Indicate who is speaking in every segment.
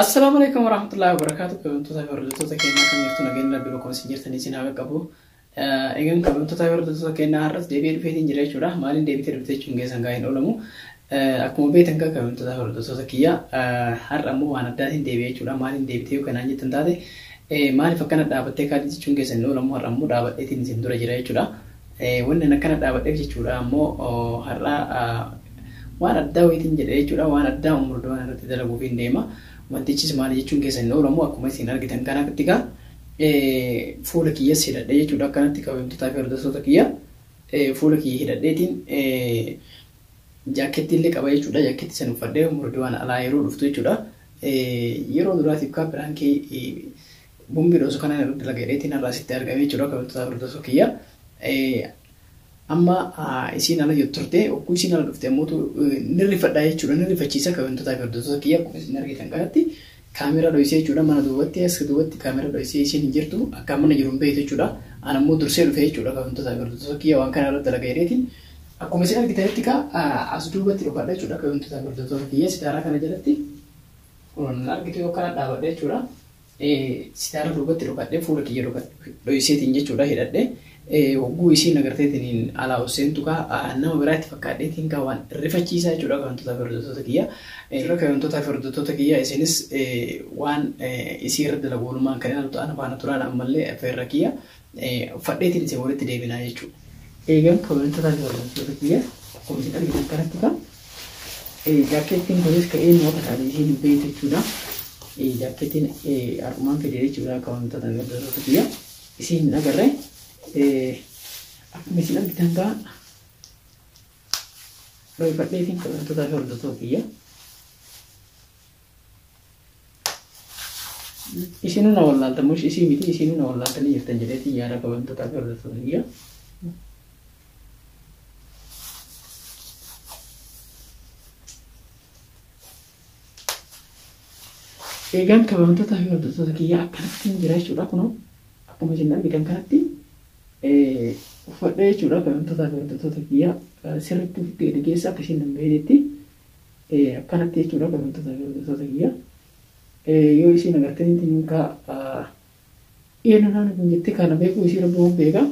Speaker 1: السلام عليكم ورحمة الله وبركاته. كنت تابعوا ردتوتا كينا كم يفتون جينا بلوكم سنجرت نيسينا بكابو. إيجان كنت تابعوا ردتوتا كينا هرس دبي فيدين جري شورا مالين دبي تربتي شونجي سانغاين أولمو. أكمل بيتن كنت تابعوا ردتوتا كيا هرمو وانا داتين دبي شورا مالين دبي تيو كنا نجتن داده. مالي فكنا دابت تكادي شونجي سنو أولمو هرمو دابت إتين سندورا جري شورا. وانا نكنا دابت إيش شورا مو هرا وانا داويتين جري شورا وانا داو مردوانا نتدلقو في النيمة. Wantichi maali jechuun keessan Oromoo akkuma isin argitan kana tika fuula kiyya hidhadhee jechuudha kanatti kabajamtootaa fi hordoftoota kiyya fuula kiyya hidhadheetiin jaakeettii illee qaba jechuudha jaakeettii san uffadhee murdiwaan alaa yeroo dhuftu jechuudha yeroo duraatiif kaapiraankii bumbii dhoosu kana irratti dalagadheetiin har'aasitti argame jechuudha kabajamtootaa fi hordoftoota kiyya amma isin ala turte okkuu isin ala dhufte ammoo nirrifadhaa jechuudha nirrifachiisa kabajamtootaa fi hordoftoota kiyya akkuma isin argitan kanatti kaamera dhoysee jechuudha mana duubatti as duubatti kaamera dhoysee isin hin jirtu akka mana jiru hin beektu jechuudha an ammoo dursee dhufe jechuudha kabajamtootaa fi hordoftoota kiyya waan kana irratti dalagadheetiin akkuma isin argitanitti as duubatti dhufadha jechuudha kabajamtootaa fi hordoftoota kiyya sitaaraa kana jalatti kun argitu yoo kana dhaabadha jechuudha sitaara duubatti dhufadhee fuula kiyya dhoyseetiin jechuudha hidhadhee hogguu isin agarteetiin ala useentu ka nama biraatti fakkaadheetiin ka waan rifachiisaa jechuudha kabajamtootaa fi hordoftoota kiyya kabajamtootaa fi hordoftoota kiyya isinis waan isii irra dalaguulumaan kan ilaaltu ana faana turaan ammallee affeerra kiyya uffadheetiin isin walitti deebinaa jechuudha eegan kabajamtootaa fi hordoftoota kiyya akkuma isin argitan kanatti ka jaakeettiin kunis ka'ee moota isaanii isin hin beektu jechuudha jaakeettiin har'umaan fedee jechuudha kabajamtootaa fi hordoftoota kiyya isin agarree akkuma isin argitan kaa dhoyfadheetiin kabajamtootaa fi hordoftoota kiyya isinuu na wallaaltan moo isii miti isinuu na wallaaltanii jirtan jedheetiin yaada kabajamtootaa fi hordoftoota kiyya eegaan kabajamtootaa fi hordoftoota kiyya akkanatti jira jechuudha kunoo akkuma isin argitan kanatti uffadhee jechuudha kabajamtootaa fi hordoftoota kiyya sirriitti uffitee dhigeessa akka isin dandeetti akkanatti jechuudha kabajamtootaa fi hordoftoota kiyya yoo isin agartanitti ninka eenyuudhaan kun jettee kana beekuu isii rabbuun beeka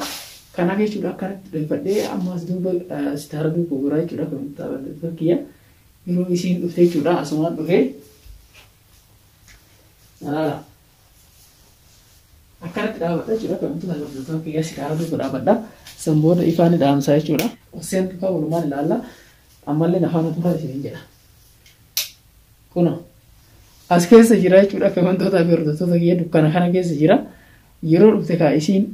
Speaker 1: kanaaf jechuudha akkanatti dhoyfadhee ammas duuba sitaara duuba biraa jechuudha kabajamtootaa fi hordoftoota kiyya yeroo isin dhufte jechuudha asumaan dhufee akkanatti dhaabadha jechuudha kabajamtootaa fi hordoftoota kiyya sitaara duuba dhaabadha san booda ifaan dhaamsaa jechuudha useen duuba walumaan ilaalla ammallee afaan duuba isin jedha kuno as keessa jira jechuudha kabajamtootaa fi hordoftoota kiyya dukkana kana keessa jira yeroo dhufte kaa isin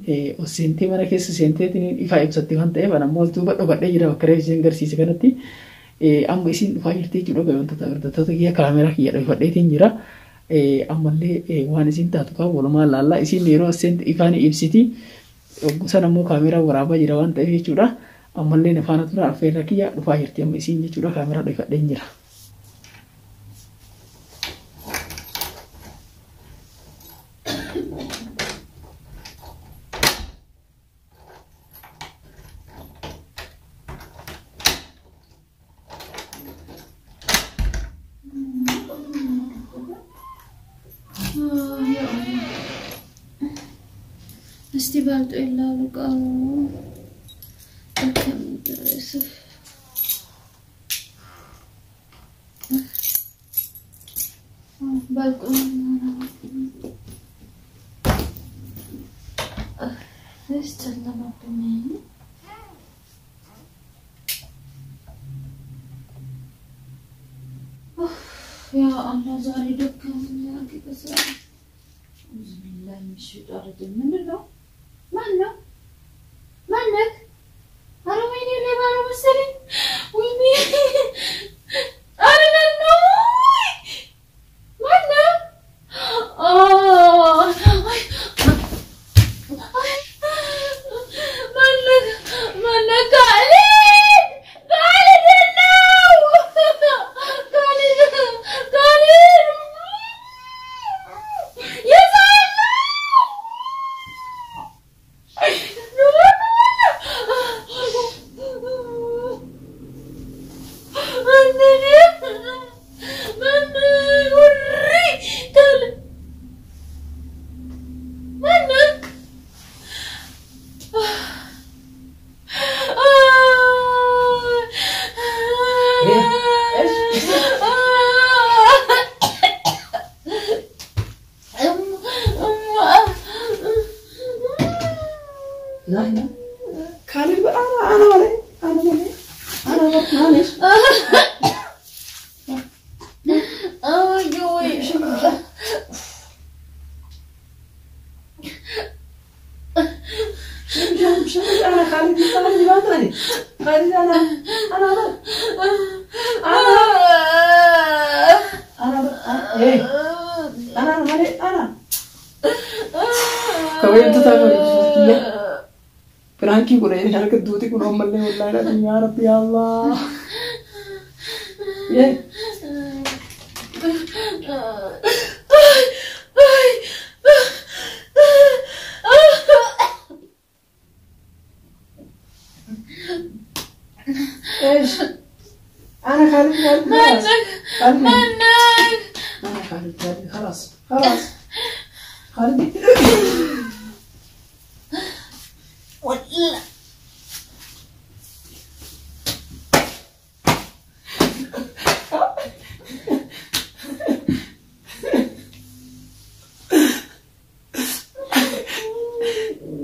Speaker 1: seentee mana keessa seenteetiin ifaa ibsatti waan ta'eef ammoo duuba dhokadhee jira bakka reef isin agarsiise kanatti amma isin dhufaa jirti jechuudha kabajamtootaa fi hordoftoota kiyya kaameraa kiyya dhoyfadheetiin jira ammallee waan isin taatu kaa walumaan ilaalla isin yeroo seente ifaan ibsiti oggusan ammoo kaameraa waraabaa jira waan ta'eef jechuudha ammallee nafaana tura affeerra kiyya dhufaa jirti amma isin jechuudha kaameraa dhoyfadheen jira
Speaker 2: استبعد إلا لقاء الكم للأسف بالكم استنى مطمئن يا الله زاري دكان يا كيف صار أعوذ بالله من الشيطان الرجيم من الله مالك مالك أنا ويني اللي بارو مسلين ويني أنا ننوي مالك مالك خالد خالد النو خالد يا
Speaker 1: معلش
Speaker 2: يوي
Speaker 1: مش انا خالد ما تاني خالد انا ايه انا كوي انت تعرف فرانكي قولي حركة دوتي كون هم اللي والله لا يا رب يا الله ايه ايش انا خالد خلاص خالد
Speaker 2: ولا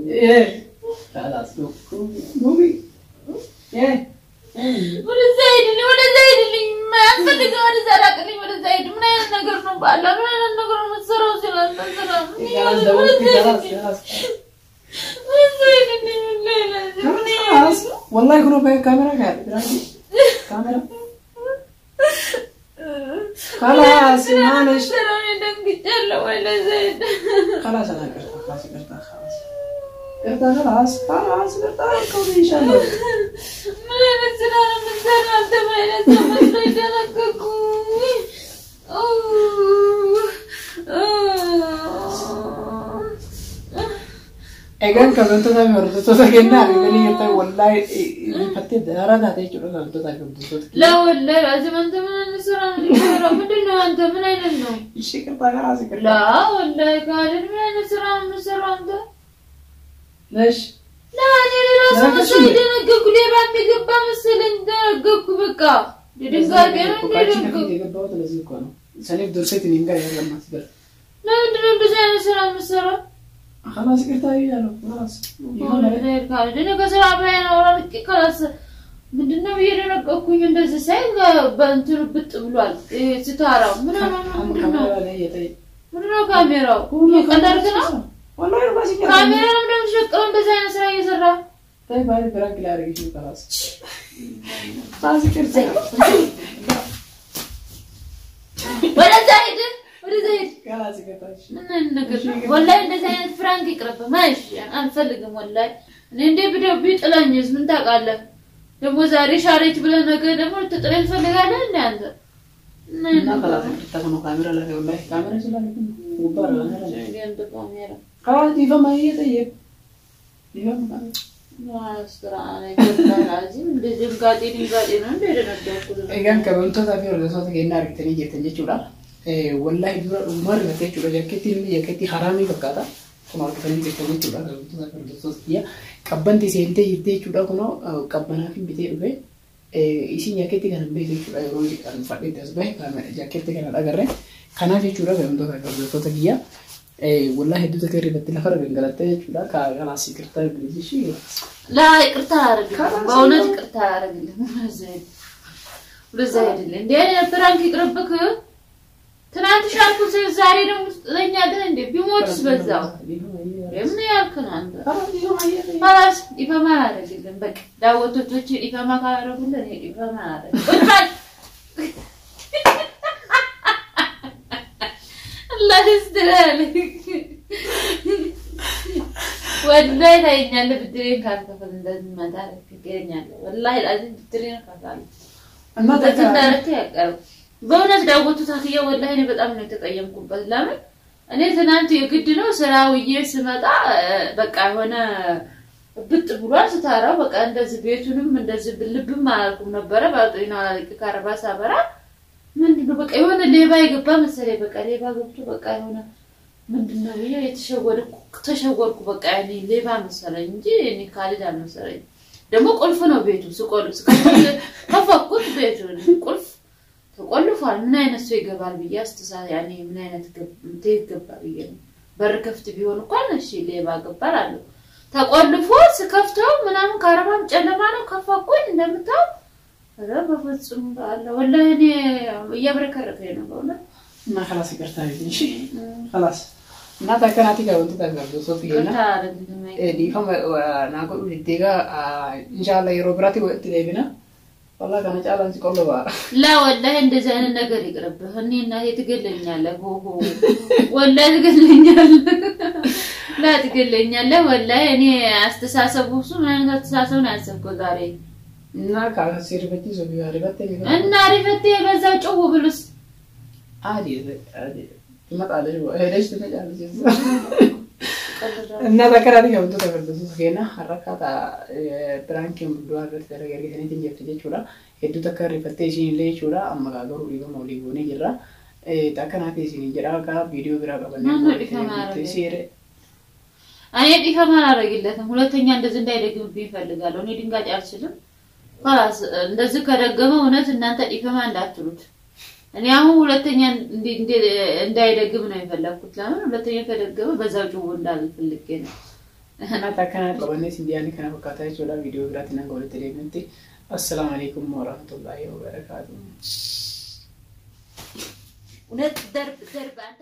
Speaker 1: ايه خلاص قومي ايه
Speaker 2: ولا زايد ما أفدك ولا زرقني ولا زايد من أين نقرن بالله من أين نقرن السراوس
Speaker 1: خلاص خلاص والله يكونوا بين كاميرا قاعد كاميرا خلاص معلش خلاص انا خلاص قولي ان شاء الله egan kabento da merdo to da kenna beni yerta wallahi fatte dara da te chulo kabento da kabento
Speaker 2: لا والله لازم انت من السرعه مدنا انت من اين انه
Speaker 1: الشكل طاقه راسك
Speaker 2: لا والله قال من اين السرعه انت
Speaker 1: ليش
Speaker 2: لا انا لازم اسيد نقق لي رامي قبا مثل انت نقق بقى دينغا كان
Speaker 1: يقبوا لازم يكونوا سالف درستي نينغا يا لما تقدر
Speaker 2: لا ندير السرعه
Speaker 1: خلاص قلتها له خلاص
Speaker 2: غير قال انا كسرعه بين وراك خلاص ምንድነው የደረቀኩኝ እንደዚህ ሳይጋ በእንትሩ ብጥ ብሏል ሲታራው ምንድነው ካሜራው ይቀዳርክ ነው
Speaker 1: والله رباسي
Speaker 2: ካሜራው ደግሞ ሸቀው እንደዚህ አይነት ስራ እየሰራ
Speaker 1: طيب ባሪ ብራክ ላርግሽ خلاص خلاص كرتي
Speaker 2: ولا زايد
Speaker 1: خلاص كرتاش
Speaker 2: والله እንደዚህ አይነት ፍራንክ ይቅርብ ማሽ አንፈልግም والله እኔ እንደ ቪዲዮ ቢጥላኝስ ምን ታውቃለህ ደግሞ ዛሬ ሻሬት ብለ ነገ ደግሞ ተጥረን ፈልጋለህ እንዴ አንተ
Speaker 1: እና خلاص ተተከነው ካሜራ ላይ والله ካሜራ ስለላክ ወባራ
Speaker 2: እንደ ካሜራ
Speaker 1: خلاص يفهم هي طيب يفهم
Speaker 2: ማስተራና ይገርማል እንደዚህ ጋጤ ነው እንደ ደነደኩ
Speaker 1: egan kabento da fior de sote kenna argiteni jetanje chula والله dura umar gate chula jaketi harami bakata kuma argiteni jetanje chula kabento da fior de sote ya kabbanti sente yitte chula kono kabbana fi bite ube isi jaketi kan be chula roji kan fadde dasbe kan jaketi kan agarre kana fi chula kabento da fior de sote ya والله هدو تكرر بتلا فرق انقلتها chula ka kana sikirta bilisi
Speaker 2: لا يقرتا ارغ باونت يقرتا ارغ زين ወደዛይድ እንዴ ፍራንክ ይቅርብክ ትናንት ሻልኩ ዛሬ ደግሞ ለኛ ግን እንዴ ቢሞትስ በዛው የምን ያልከና አንተ خلاص ይፈማ አይደለም በቃ ዳወቶች ይፈማ ካረጉልን ይፈማ አይደለም الله يسترالك والله لا ينال بدرين كان كفل እንደዚህ ማዳረክ ይገኛል والله العظيم بدرين ካታል እና ተከታተለ ያቀርብ በእውነት ዳውቱ ታክየ والله እኔ በጣም ነው የተቀየምኩበት ለምን እኔ ትናንት የግድ ነው ስራውዬ ስመጣ በቃ ሆነ ብጥ ብሏል ስታራው በቃ እንደዚህ ቤቱንም እንደዚህ ልብም አላልኩም ነበር ባጥሪና አላልክ ካርባ ሳበራ ምንድነው በቃ የሆነ ሌባ ይገባ መሰለኝ በቃ ሌባ ገብቶ በቃ የሆነ ምንድነው ተሸወርኩ በቃ ያኔ ሌባ መሰለኝ እንጂ እኔ ካሊድ አልመሰለኝ ደግሞ ቁልፍ ነው ቤቱ ስቆልፍ ከፈኩት ቤቱን ቁልፍ ተቆልፏል ምን አይነት ሰው ይገባል በያስተሳ ያኔ ምን አይነት ይገባ ብዬ በር ከፍት ቢሆን እንኳን እሺ ሌባ ገባል አለው ተቆልፎ ስከፍተው ምናምን ካራባም ጨለማ ነው ከፈኩኝ እንደምታው ኧረ በፍጹም በአላህ ወላሂ እኔ እያብረከረከኝ ነው በእውነት
Speaker 1: እና خلاص ይቅርታ ይልሽ خلاص እና ታከናቲ ጋር ወንት ታጋርዶ ሶፊና ዲፈም ናቆ ዲጋ ኢንሻአላህ የሮብራቲ ወጥ ለይብና والله كان جالن ሲቆሎ ባ
Speaker 2: لا والله እንደዚህ አይነት ነገር ይቅርብህ እኔ እናቴ ትገለኛለህ ሆሆ والله ትገለኛለህ لا ትገለኛለህ والله እኔ አስተሳሰቡ እሱ ምን አይነት አስተሳሰብ ነው ያሰብከው ዛሬ
Speaker 1: እና ካሲር በቲ ሶፊ አሪፈቴ
Speaker 2: እና አሪፈቴ በዛው ጮው ብሉስ
Speaker 1: አዲ ትመጣለሽ ሄደሽ ትመጫለሽ እና ተከራሪ ነው ተፈርደሱ ገና ሐረካታ ፕራንኪም ዱአረት ተረጋሪ ተነቲ እንጀፍቴ ቹላ ሄዱ ተከሪ ፈቴሽን ላይ ቹላ አመጋገሩ ሊገው ነው ሊጎኔ ይራ ተከናቴ ሲን ይራ ጋ ቪዲዮ ግራ ቀበለ ተሲረ
Speaker 2: አይ ዲካማ አረጋግለትም ሁለተኛ እንደዚህ እንዳይደግምብኝ ይፈልጋለሁ እኔ ድንጋጭ አልችልም خلاص እንደዚህ ከደገመ እውነት እናንተ ዲካማ እንዳትሉት እኔ አሁን ሁለተኛ እንዳይደግም ነው የፈለኩት ለምን ሁለተኛ ከደገመ በዛው ጭው እንዳልፈልግ ነው
Speaker 1: እና ተከናት ለወነስ እንዲያን ከና ፈካታች ወላ ቪዲዮ ግራትና ጎለ ቴሌቪዥን አሰላሙ አለይኩም ወራህመቱላሂ ወበረካቱ
Speaker 2: እውነት ደርብ አንተ